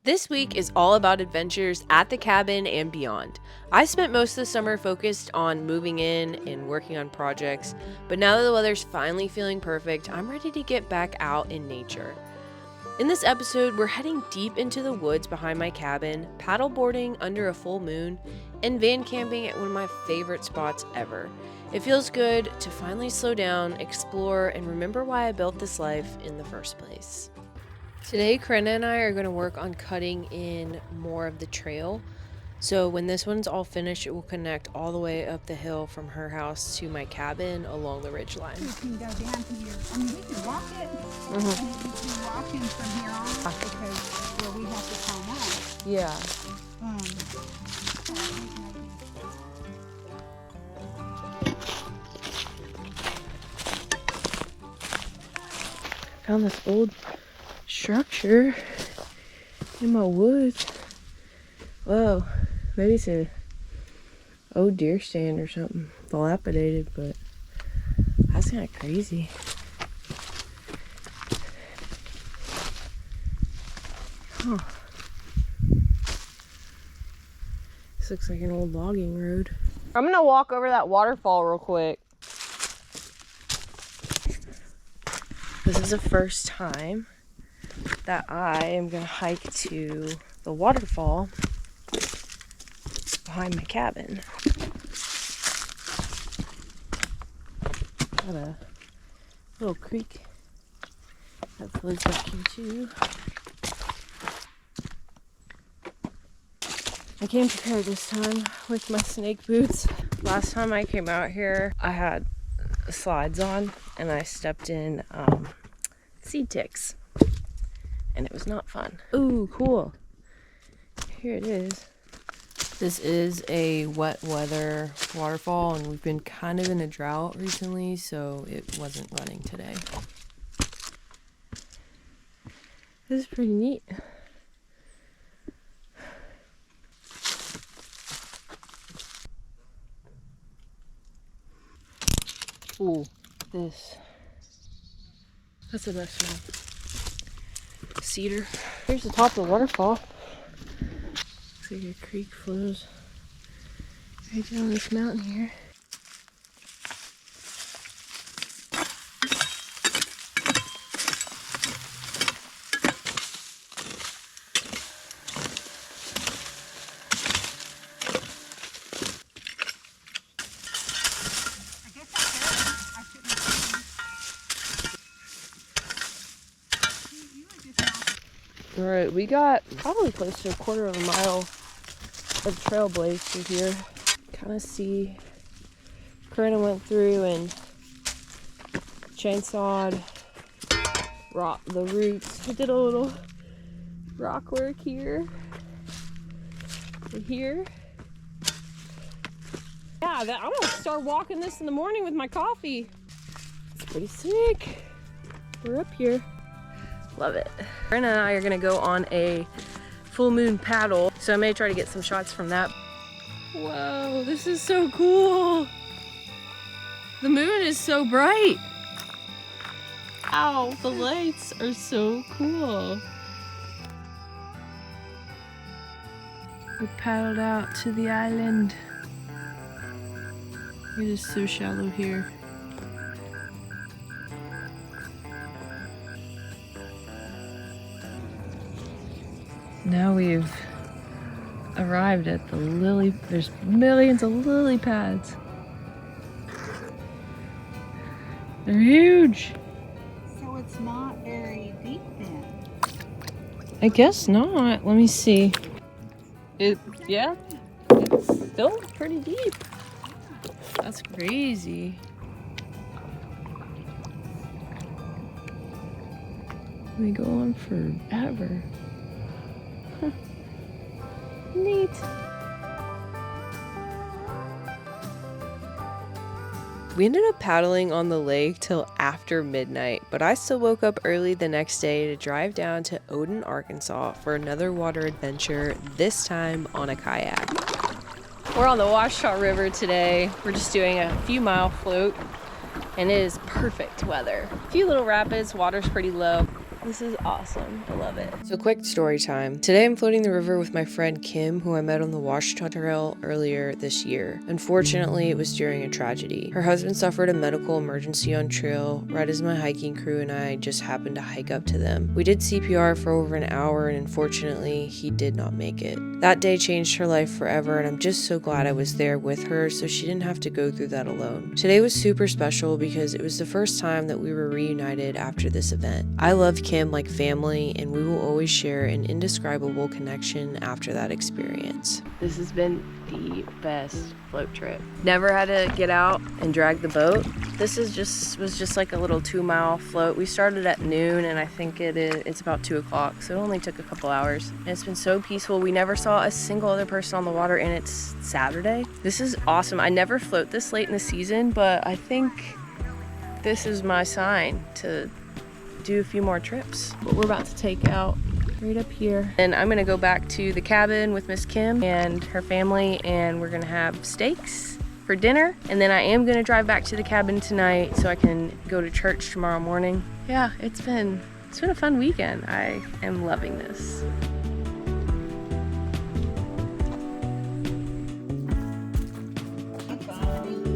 This week is all about adventures at the cabin and beyond. I spent most of the summer focused on moving in and working on projects, but now that the weather's finally feeling perfect, I'm ready to get back out in nature. In this episode, we're heading deep into the woods behind my cabin, paddleboarding under a full moon, and van camping at one of my favorite spots ever. It feels good to finally slow down, explore, and remember why I built this life in the first place. Today, Corinna and I are going to work on cutting in more of the trail. So when this one's all finished, it will connect all the way up the hill from her house to my cabin along the ridge line. We can go down here. I mean, we can walk it, and we can walk in from here on because where we have to climb up. Yeah. Found this old structure in my woods. Whoa, maybe it's a old deer stand or something, dilapidated, but that's kind of crazy. Huh. This looks like an old logging road. I'm gonna walk over that waterfall real quick. This is the first time that I am gonna hike to the waterfall behind my cabin. Got a little creek that flows back here too. I came prepared this time with my snake boots. Last time I came out here, I had slides on and I stepped in seed ticks. And it was not fun. Ooh, cool. Here it is. This is a wet weather waterfall, and we've been kind of in a drought recently, so it wasn't running today. This is pretty neat. Ooh, this. That's the best one. Cedar. Here's the top of the waterfall. Looks like a creek flows right down this mountain here. Alright, we got probably close to a quarter of a mile of trail blazed through here. Kind of see Corinna went through and chainsawed the roots. We did a little rock work here and here. Yeah, I'm gonna start walking this in the morning with my coffee. It's pretty sick. We're up here. Love it. Corinna and I are gonna go on a full moon paddle, so I may try to get some shots from that. Whoa, this is so cool. The moon is so bright. Ow, the lights are so cool. We paddled out to the island. It is so shallow here. Now we've arrived at the lily. There's millions of lily pads. They're huge. So it's not very deep then? I guess not. Let me see. Yeah, it's still pretty deep. That's crazy. They go on forever. Neat. We ended up paddling on the lake till after midnight, but I still woke up early the next day to drive down to Odin, Arkansas for another water adventure, this time on a kayak. We're on the Washita River today. We're just doing a few mile float, and it is perfect weather. A few little rapids, water's pretty low. This is awesome. I love it. So quick story time. Today I'm floating the river with my friend Kim, who I met on the Washita Trail earlier this year. Unfortunately, it was during a tragedy. Her husband suffered a medical emergency on trail right as my hiking crew and I just happened to hike up to them. We did CPR for over an hour and unfortunately, he did not make it. That day changed her life forever and I'm just so glad I was there with her so she didn't have to go through that alone. Today was super special because it was the first time that we were reunited after this event. I love Kim like family, and we will always share an indescribable connection after that experience. This has been the best float trip. Never had to get out and drag the boat. This was just like a little 2-mile float. We started at noon and I think it's about 2 o'clock, so it only took a couple hours. And it's been so peaceful. We never saw a single other person on the water and it's Saturday. This is awesome. I never float this late in the season, but I think this is my sign to do a few more trips. But we're about to take out right up here. And I'm gonna go back to the cabin with Miss Kim and her family and we're gonna have steaks for dinner. And then I am gonna drive back to the cabin tonight so I can go to church tomorrow morning. Yeah, it's been a fun weekend. I am loving this.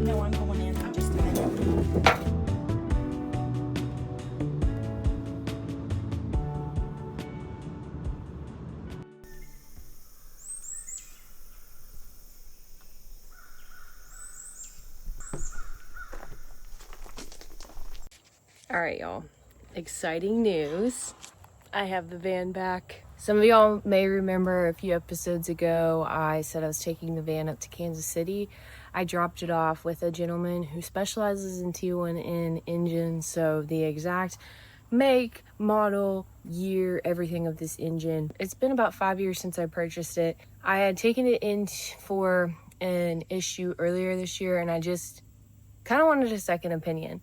No, I'm going in just a minute. All right, y'all. Exciting news. I have the van back. Some of y'all may remember a few episodes ago, I said I was taking the van up to Kansas City. I dropped it off with a gentleman who specializes in T1N engines, so the exact make, model, year, everything of this engine. It's been about 5 years since I purchased it. I had taken it in for an issue earlier this year, and I just kind of wanted a second opinion.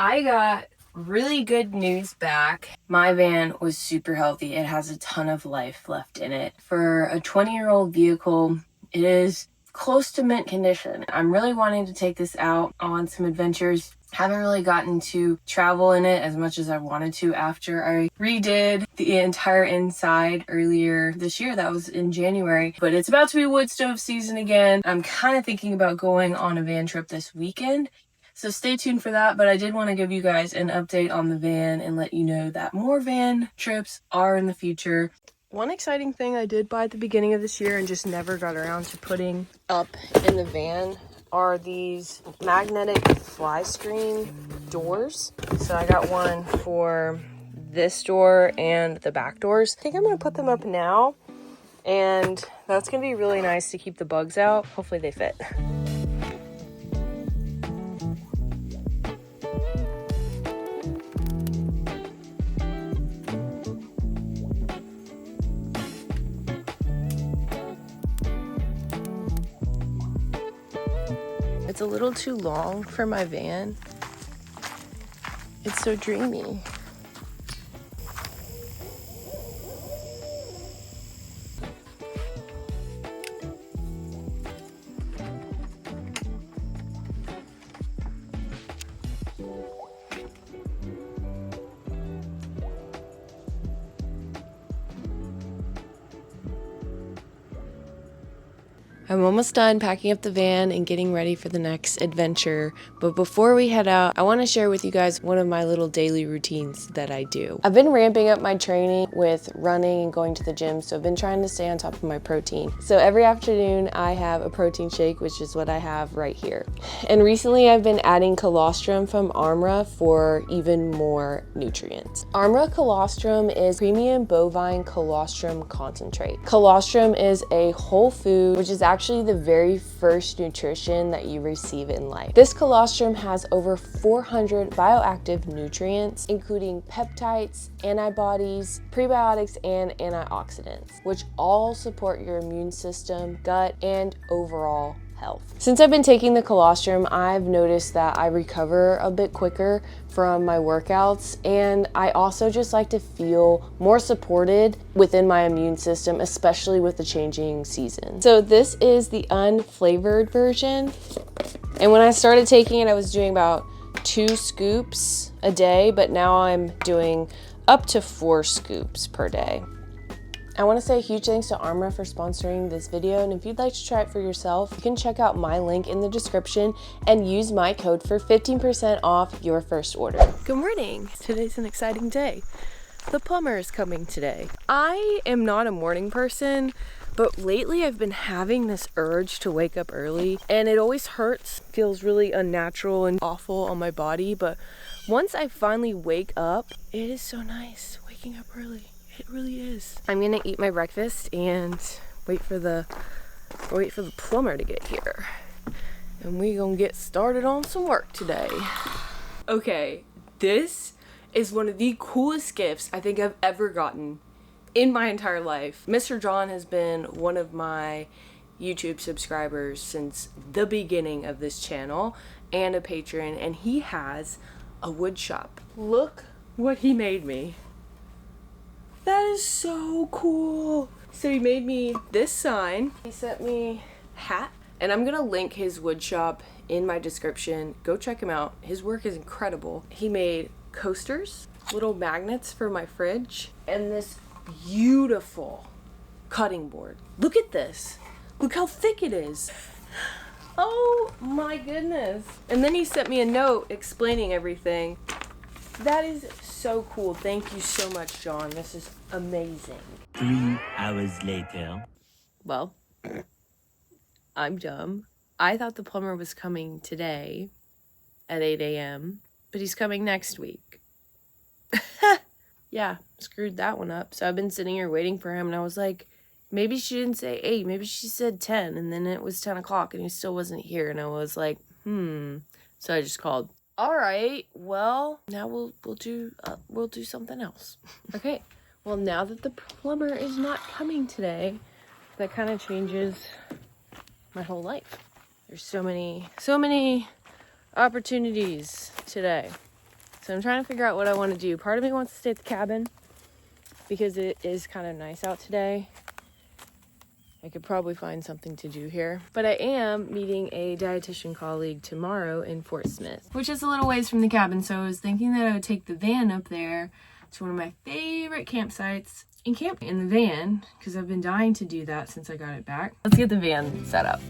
I got really good news back. My van was super healthy. It has a ton of life left in it. For a 20-year-old vehicle, it is close to mint condition. I'm really wanting to take this out on some adventures. Haven't really gotten to travel in it as much as I wanted to after I redid the entire inside earlier this year. That was in January, but it's about to be wood stove season again. I'm kind of thinking about going on a van trip this weekend. So stay tuned for that, but I did want to give you guys an update on the van and let you know that more van trips are in the future. One exciting thing I did buy at the beginning of this year and just never got around to putting up in the van are these magnetic fly screen doors. So I got one for this door and the back doors. I think I'm going to put them up now, and that's going to be really nice to keep the bugs out. Hopefully they fit. It's a little too long for my van. It's so dreamy. I'm almost done packing up the van and getting ready for the next adventure, but before we head out, I want to share with you guys one of my little daily routines that I do. I've been ramping up my training with running and going to the gym, so I've been trying to stay on top of my protein. So every afternoon I have a protein shake, which is what I have right here. And recently I've been adding colostrum from Armra for even more nutrients. Armra colostrum is premium bovine colostrum concentrate. Colostrum is a whole food, which is actually the very first nutrition that you receive in life. This colostrum has over 400 bioactive nutrients, including peptides, antibodies, prebiotics, and antioxidants, which all support your immune system, gut, and overall health. Since I've been taking the colostrum, I've noticed that I recover a bit quicker from my workouts, and I also just like to feel more supported within my immune system, especially with the changing season. So this is the unflavored version, and when I started taking it, I was doing about 2 scoops a day, but now I'm doing up to 4 scoops per day. I want to say a huge thanks to Armra for sponsoring this video, and if you'd like to try it for yourself, you can check out my link in the description and use my code for 15% off your first order. Good morning. Today's an exciting day. The plumber is coming today. I am not a morning person, but lately I've been having this urge to wake up early, and it always hurts, feels really unnatural and awful on my body, but once I finally wake up, it is so nice waking up early. It really is. I'm gonna eat my breakfast and wait for the plumber to get here. And we gonna get started on some work today. Okay, this is one of the coolest gifts I think I've ever gotten in my entire life. Mr. John has been one of my YouTube subscribers since the beginning of this channel and a patron, and he has a wood shop. Look what he made me. That is so cool. So he made me this sign. He sent me a hat, and I'm gonna link his wood shop in my description. Go check him out. His work is incredible. He made coasters, little magnets for my fridge, and this beautiful cutting board. Look at this. Look how thick it is. Oh my goodness. And then he sent me a note explaining everything. That is so cool. Thank you so much, John. This is amazing. 3 hours later. Well, I'm dumb. I thought the plumber was coming today at 8 a.m., but he's coming next week. Yeah, screwed that one up. So I've been sitting here waiting for him, and I was like, maybe she didn't say 8, maybe she said 10, and then it was 10 o'clock, and he still wasn't here, and I was like, So I just called. All right, well, now we'll do something else. Okay, well, now that the plumber is not coming today, that kind of changes my whole life. There's so many opportunities today. So I'm trying to figure out what I want to do. Part of me wants to stay at the cabin because it is kind of nice out today. I could probably find something to do here. But I am meeting a dietitian colleague tomorrow in Fort Smith, which is a little ways from the cabin. So I was thinking that I would take the van up there. It's one of my favorite campsites, and camp in the van because I've been dying to do that since I got it back. Let's get the van set up.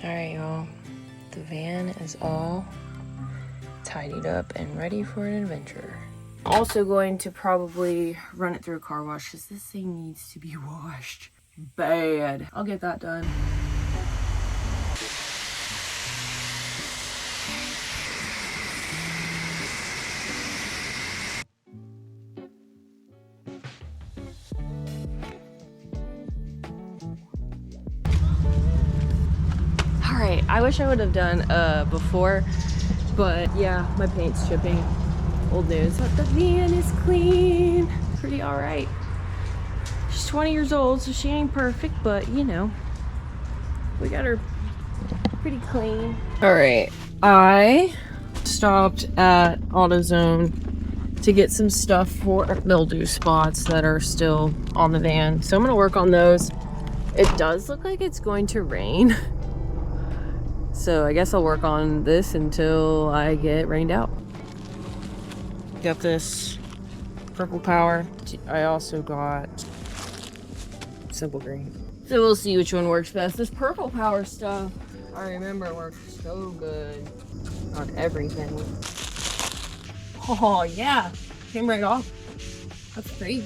Alright, y'all. The van is all tidied up and ready for an adventure. Also going to probably run it through a car wash because this thing needs to be washed bad. I'll get that done. Alright, I wish I would have done before, but yeah, my paint's chipping. Old news. But the van is clean. Pretty alright. She's 20 years old, so she ain't perfect, but you know, we got her pretty clean. Alright, I stopped at AutoZone to get some stuff for mildew spots that are still on the van. So I'm gonna work on those. It does look like it's going to rain. So I guess I'll work on this until I get rained out. Got this purple power. I also got simple green. So we'll see which one works best. This purple power stuff, I remember, works so good on everything. Oh yeah, came right off. That's great.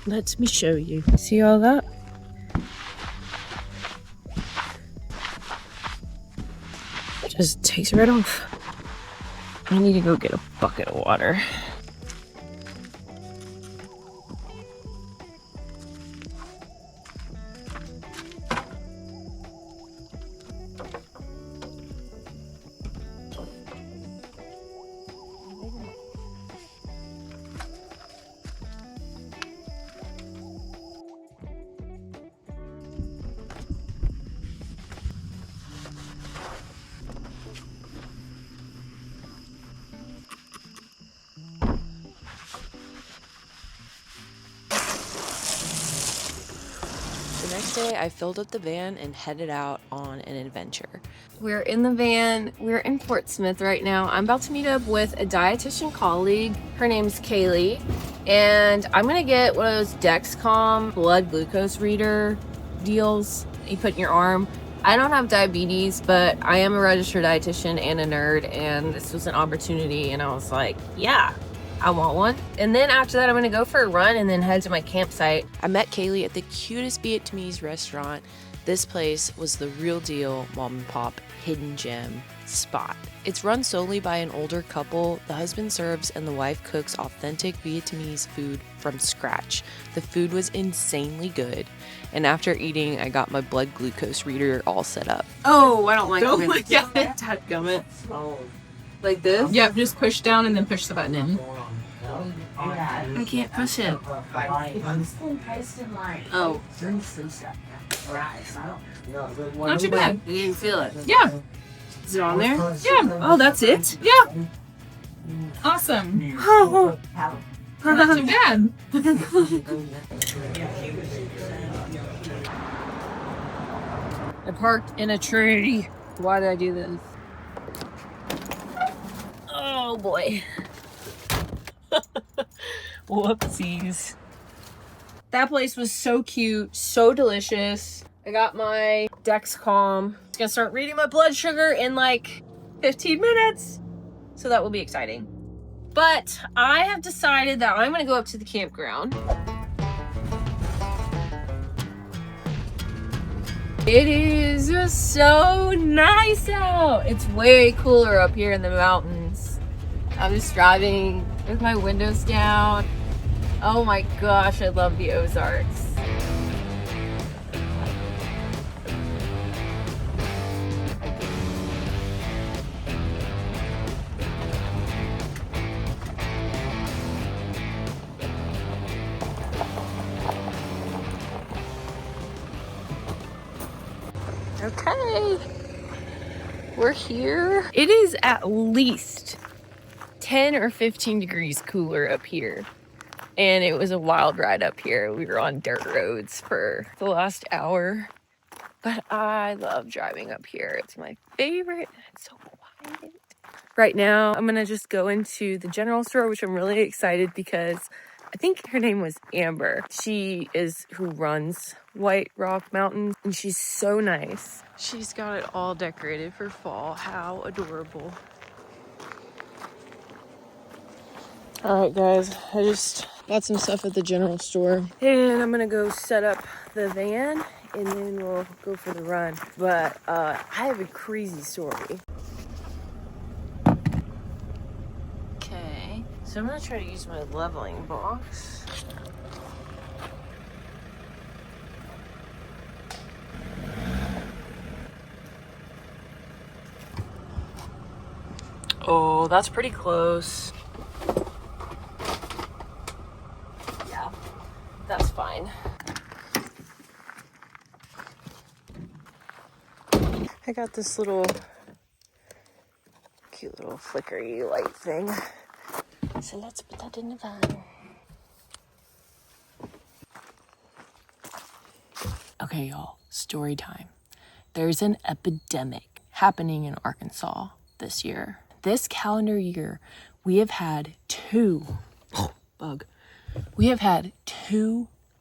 Let me show you. See all that? Just takes it right off. I need to go get a bucket of water. day, I filled up the van and headed out on an adventure. We're in the van. We're in Fort Smith right now. I'm about to meet up with a dietitian colleague. Her name's Kaylee. And I'm gonna get one of those Dexcom blood glucose reader deals you put in your arm. I don't have diabetes, but I am a registered dietitian and a nerd, and this was an opportunity, and I was like, yeah, I want one. And then after that, I'm gonna go for a run and then head to my campsite. I met Kaylee at the cutest Vietnamese restaurant. This place was the real deal mom and pop hidden gem spot. It's run solely by an older couple. The husband serves and the wife cooks authentic Vietnamese food from scratch. The food was insanely good. And after eating, I got my blood glucose reader all set up. Oh, I don't like Don't it. look at it, dadgummit. Like this? Yep, just push down and then push the button in. I can't push it. Oh. Not too bad. You didn't feel it? Yeah. Is it on there? Yeah. Oh, that's it? Yeah. Awesome. Not too bad. I parked in a tree. Why did I do this? Oh boy. Whoopsies. That place was so cute, so delicious. I got my Dexcom. I'm gonna start reading my blood sugar in like 15 minutes. So that will be exciting. But I have decided that I'm gonna go up to the campground. It is just so nice out. It's way cooler up here in the mountains. I'm just driving with my windows down. Oh my gosh, I love the Ozarks. Okay, we're here. It is at least 10 or 15 degrees cooler up here. And it was a wild ride up here. We were on dirt roads for the last hour. But I love driving up here. It's my favorite. It's so quiet. Right now, I'm gonna just go into the general store, which I'm really excited because I think her name was Amber. She is who runs White Rock Mountain, and she's so nice. She's got it all decorated for fall. How adorable. All right, guys, I just got some stuff at the general store, and I'm gonna go set up the van, and then we'll go for the run. But I have a crazy story. Okay, so I'm gonna try to use my leveling box. Oh, that's pretty close. Yeah, that's fine. I got this little cute little flickery light thing. So let's put that in the van. Okay, y'all, story time. There's an epidemic happening in Arkansas this year. This calendar year, we have had two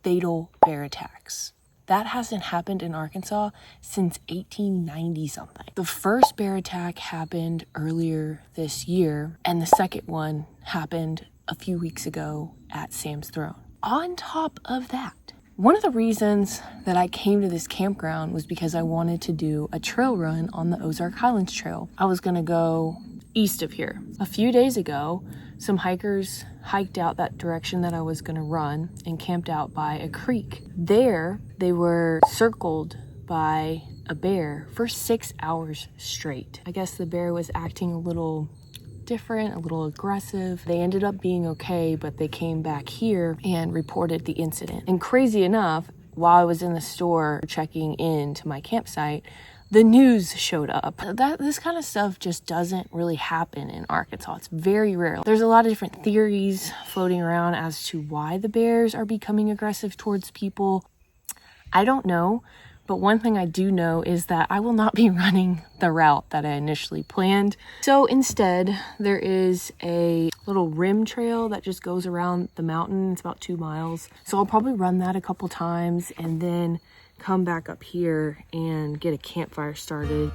fatal bear attacks. That hasn't happened in Arkansas since 1890 something. The first bear attack happened earlier this year, and the second one happened a few weeks ago at Sam's Throne. On top of that, one of the reasons that I came to this campground was because I wanted to do a trail run on the Ozark Highlands Trail. I was gonna go east of here. A few days ago, some hikers hiked out that direction that I was gonna run and camped out by a creek. There, they were circled by a bear for 6 hours straight. I guess the bear was acting a little different, a little aggressive. They ended up being okay, but they came back here and reported the incident. And crazy enough, while I was in the store checking in to my campsite, the news showed up. This kind of stuff just doesn't really happen in Arkansas. It's very rare. There's a lot of different theories floating around as to why the bears are becoming aggressive towards people. I don't know, but one thing I do know is that I will not be running the route that I initially planned. So instead, there is a little rim trail that just goes around the mountain. It's about 2 miles. So I'll probably run that a couple times and then come back up here and get a campfire started.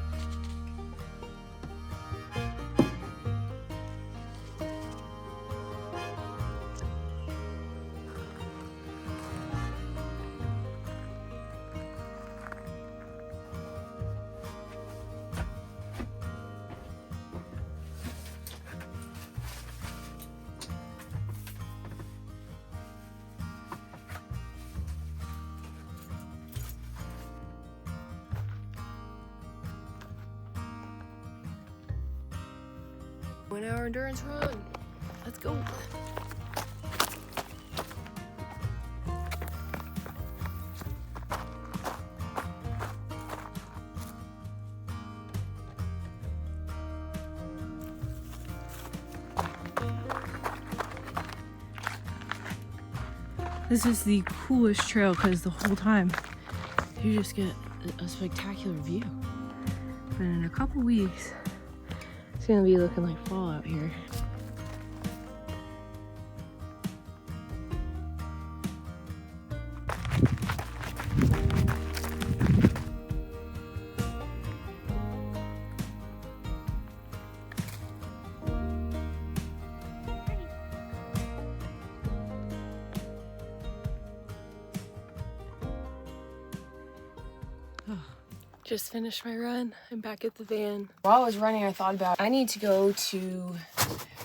One-hour endurance run. Let's go. This is the coolest trail because the whole time you just get a spectacular view. But in a couple weeks, it's gonna be looking like fall out here. Just finished my run. I'm back at the van. While I was running, I thought about I need to go to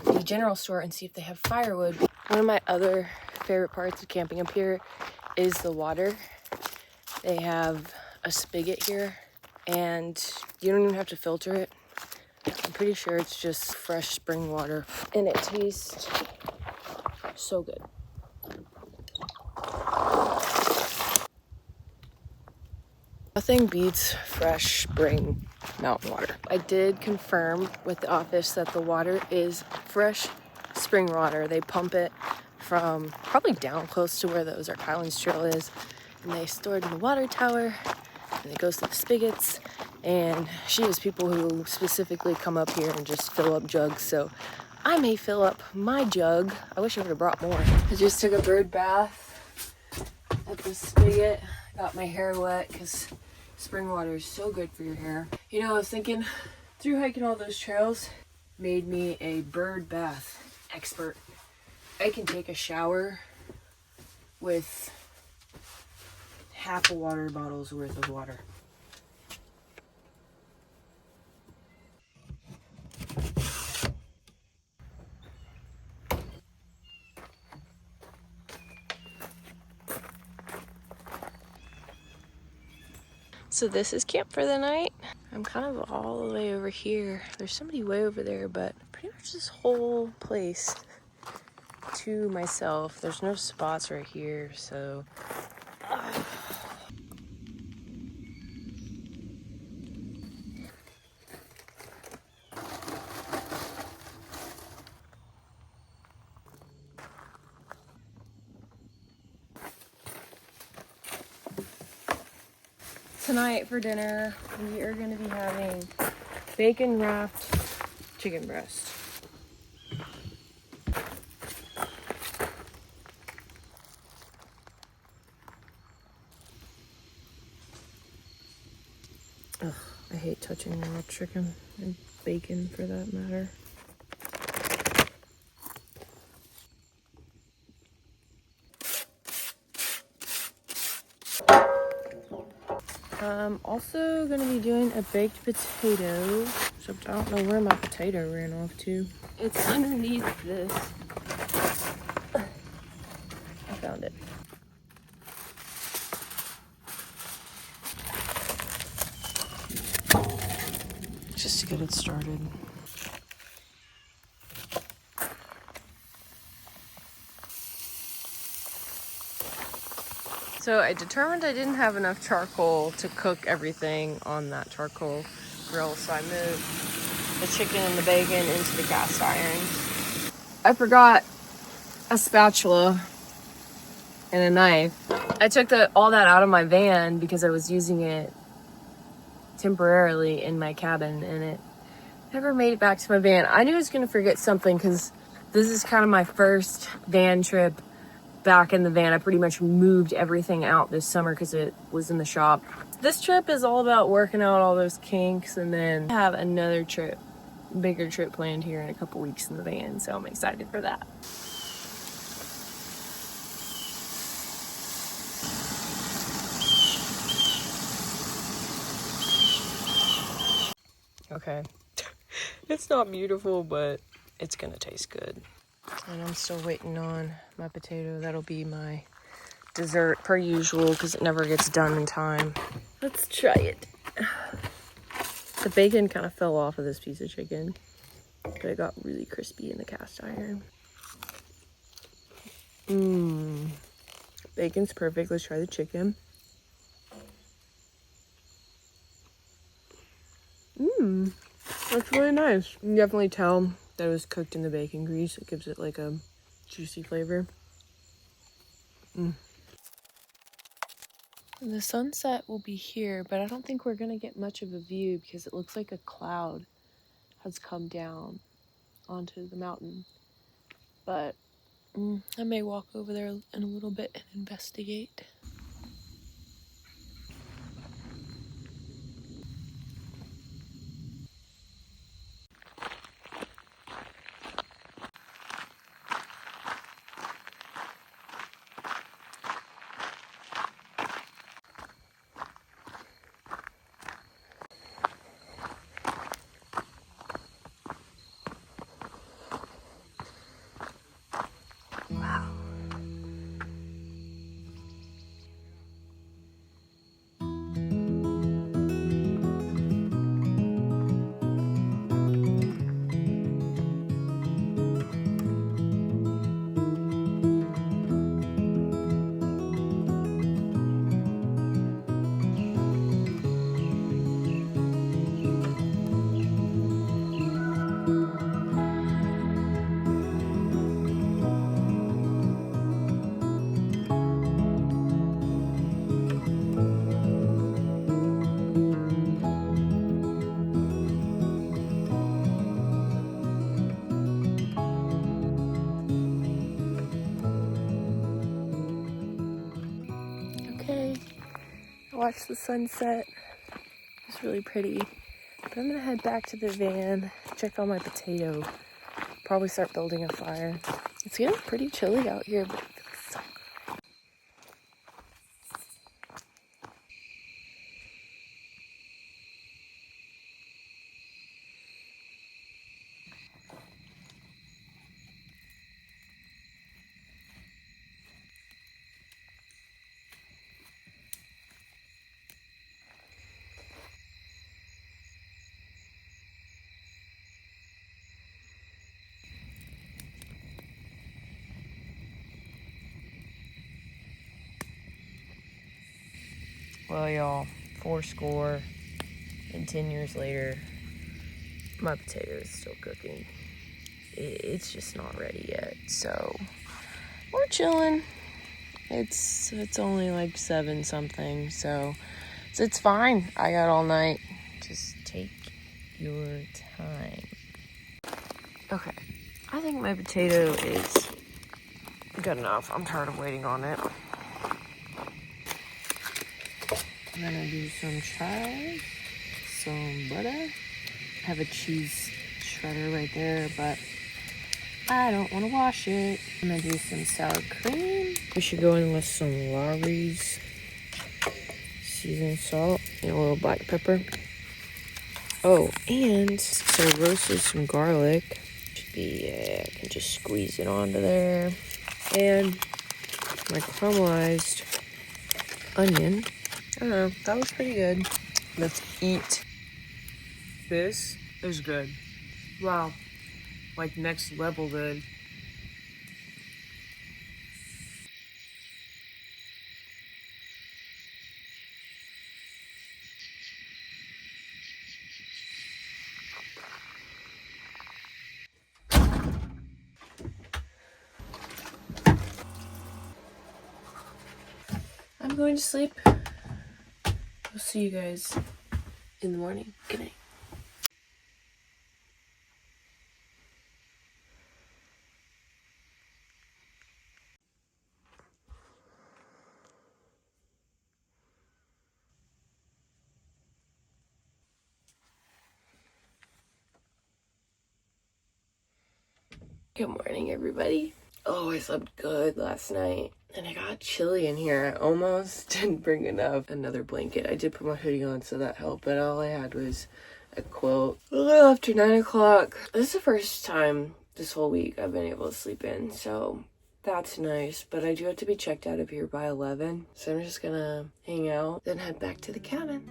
the general store and see if they have firewood. One of my other favorite parts of camping up here is the water. They have a spigot here and you don't even have to filter it. I'm pretty sure it's just fresh spring water and it tastes so good. Nothing beats fresh spring mountain water. I did confirm with the office that the water is fresh spring water. They pump it from probably down close to where the Ozark Highlands Trail is, and they store it in the water tower, and it goes to the spigots. And she has people who specifically come up here and just fill up jugs, so I may fill up my jug. I wish I would have brought more. I just took a bird bath at the spigot. Got my hair wet because spring water is so good for your hair. You know, I was thinking, through hiking all those trails made me a bird bath expert. I can take a shower with half a water bottle's worth of water. So this is camp for the night. I'm kind of all the way over here. There's somebody way over there, but pretty much this whole place to myself. There's no spots right here, so. Tonight for dinner, we are going to be having bacon wrapped chicken breast. Ugh, I hate touching raw chicken and bacon for that matter. I'm also going to be doing a baked potato, except I don't know where my potato ran off to. It's underneath this. I found it. Just to get it started. So I determined I didn't have enough charcoal to cook everything on that charcoal grill, so I moved the chicken and the bacon into the cast iron. I forgot a spatula and a knife. I took all that out of my van because I was using it temporarily in my cabin, and it never made it back to my van. I knew I was gonna forget something because this is kind of my first van trip back in the van. I pretty much moved everything out this summer because it was in the shop. This trip is all about working out all those kinks, and then I have another trip, bigger trip planned here in a couple weeks in the van, so I'm excited for that. Okay. It's not beautiful, but it's gonna taste good. And I'm still waiting on my potato. That'll be my dessert per usual because it never gets done in time. Let's try it. The bacon kind of fell off of this piece of chicken, but it got really crispy in the cast iron. Bacon's perfect. Let's try the chicken. That's really nice. You can definitely tell that it was cooked in the bacon grease. It gives it like a juicy flavor. The sunset will be here, but I don't think we're gonna get much of a view because it looks like a cloud has come down onto the mountain. But I may walk over there in a little bit and investigate. Okay, I watched the sunset. It's really pretty. But I'm gonna head back to the van, check on my potato, probably start building a fire. It's getting pretty chilly out here, but it feels so good. Well, y'all, 4 and 10 years later, my potato is still cooking. It's just not ready yet, so we're chilling. It's only like 7 something, so it's fine. I got all night. Just take your time. Okay, I think my potato is good enough. I'm tired of waiting on it. I'm gonna do some chives, some butter. I have a cheese shredder right there, but I don't want to wash it. I'm gonna do some sour cream. We should go in with some Lawry's seasoned salt and a little black pepper. Oh, and so I roasted some garlic. Should be, I can just squeeze it onto there. And my caramelized onion. I don't know, that was pretty good. Let's eat. This is good. Wow, like next level good. I'm going to sleep. We'll see you guys in the morning. Good night. Good morning, everybody. Oh, I slept good last night. And I got chilly in here. I almost didn't bring another blanket. I did put my hoodie on, so that helped. But all I had was a quilt. A little after 9 o'clock. This is the first time this whole week I've been able to sleep in. So that's nice. But I do have to be checked out of here by 11. So I'm just gonna hang out, then head back to the cabin.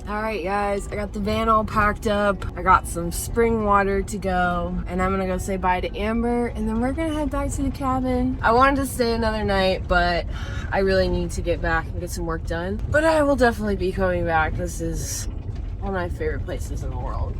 Alright guys, I got the van all packed up. I got some spring water to go. And I'm gonna go say bye to Amber. And then we're gonna head back to the cabin. I wanted to stay another night, but I really need to get back and get some work done. But I will definitely be coming back. This is one of my favorite places in the world.